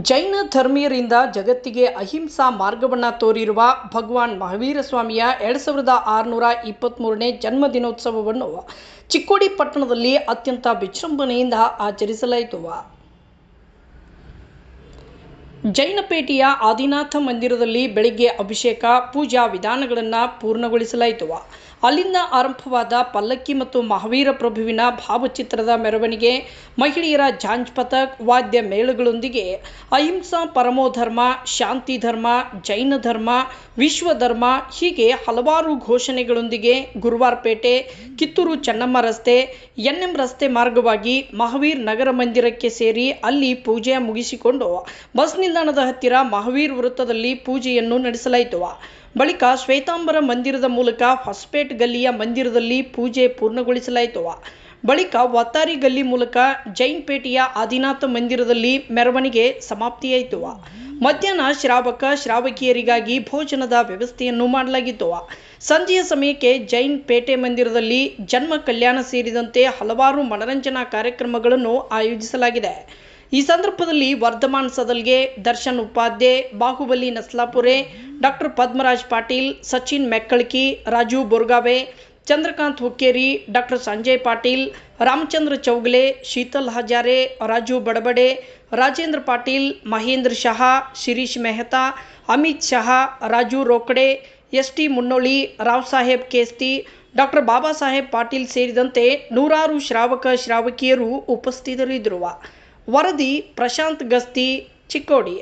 ಜೈನ ಧರ್ಮೀಯರಿಂದ ಜಗತ್ತಿಗೆ ಅಹಿಂಸಾ ಮಾರ್ಗವನ್ನು ತೋರಿರುವ ಭಗವಾನ್ ಮಹಾವೀರ ಸ್ವಾಮಿಯ 2623ನೇ ಜನ್ಮದಿನೋತ್ಸವವನ್ನು ಚಿಕ್ಕೋಡಿ ಪಟ್ಟಣದಲ್ಲಿ ಅತ್ಯಂತ ವಿಜೃಂಭಣೆಯಿಂದ ಆಚರಿಸಲಾಯಿತು. ಜೈನಪೇಟೆಯ ಆದಿನಾಥ ಮಂದಿರದಲ್ಲಿ ಬೆಳಗ್ಗೆ ಅಭಿಷೇಕ ಪೂಜಾ ವಿಧಾನಗಳನ್ನು ಪೂರ್ಣಗೊಳಿಸಲಾಯಿತು. ಅಲ್ಲಿಂದ ಆರಂಭವಾದ ಪಲ್ಲಕ್ಕಿ ಮತ್ತು ಮಹಾವೀರ ಪ್ರಭುವಿನ ಭಾವಚಿತ್ರದ ಮೆರವಣಿಗೆ, ಮಹಿಳೆಯರ ಜಾಂಜ್ ಪಥಕ್, ವಾದ್ಯ ಮೇಳಗಳೊಂದಿಗೆ ಅಹಿಂಸಾ ಪರಮೋ ಧರ್ಮ, ಶಾಂತಿ ಧರ್ಮ, ಜೈನ ಧರ್ಮ, ವಿಶ್ವ ಧರ್ಮ ಹೀಗೆ ಹಲವಾರು ಘೋಷಣೆಗಳೊಂದಿಗೆ ಗುರುವಾರಪೇಟೆ, ಕಿತ್ತೂರು ಚೆನ್ನಮ್ಮ ರಸ್ತೆ, ಎನ್ಎಂ ರಸ್ತೆ ಮಾರ್ಗವಾಗಿ ಮಹಾವೀರ್ ನಗರ ಮಂದಿರಕ್ಕೆ ಸೇರಿ ಅಲ್ಲಿ ಪೂಜೆ ಮುಗಿಸಿಕೊಂಡು ಬಸ್ ನಿಲ್ದಾಣದ ಹತ್ತಿರ ಮಹಾವೀರ್ ವೃತ್ತದಲ್ಲಿ ಪೂಜೆಯನ್ನು ನಡೆಸಲಾಯಿತು. ಬಳಿಕ ಶ್ವೇತಾಂಬರ ಮಂದಿರದ ಮೂಲಕ ಹೊಸಪೇಟ್ ಗಲ್ಲಿಯ ಮಂದಿರದಲ್ಲಿ ಪೂಜೆ ಪೂರ್ಣಗೊಳಿಸಲಾಯಿತು. ಬಳಿಕ ವತ್ತಾರಿ ಗಲ್ಲಿ ಮೂಲಕ ಜೈನ್ ಪೇಟೆಯ ಆದಿನಾಥ ಮಂದಿರದಲ್ಲಿ ಮೆರವಣಿಗೆ ಸಮಾಪ್ತಿಯಾಯಿತು. ಮಧ್ಯಾಹ್ನ ಶ್ರಾವಕ ಶ್ರಾವಕಿಯರಿಗಾಗಿ ಭೋಜನದ ವ್ಯವಸ್ಥೆಯನ್ನು ಮಾಡಲಾಗಿತ್ತು. ಸಂಜೆಯ ಸಮಯಕ್ಕೆ ಜೈನ್ ಪೇಟೆ ಮಂದಿರದಲ್ಲಿ ಜನ್ಮ ಕಲ್ಯಾಣ ಸೇರಿದಂತೆ ಹಲವಾರು ಮನರಂಜನಾ ಕಾರ್ಯಕ್ರಮಗಳನ್ನು ಆಯೋಜಿಸಲಾಗಿದೆ. ಈ ಸಂದರ್ಭದಲ್ಲಿ Vardhaman Sadalge, Darshan Upadhyay, Bahubali Naslapure, doctor Padmaraj Patil, Sachin Mekkalki, Raju Borgave, Chandrakant Hukkeri, doctor Sanjay Patil, Ramachandra Chougale, Sheetal Hazare, Raju Badabade, Rajendra Patil, Mahendra Shaha, Shirish Mehta, Amit Shaha, Raju Rokade, S T. Munnoli, Rao Saheb Kesti, doctor Baba Saheb Patil ಸೇರಿದಂತೆ ನೂರಾರು ಶ್ರಾವಕ ಶ್ರಾವಕಿಯರು ಉಪಸ್ಥಿತರಿದ್ದರು. ವರದಿ ಪ್ರಶಾಂತ್ ಗಸ್ತಿ, ಚಿಕ್ಕೋಡಿ.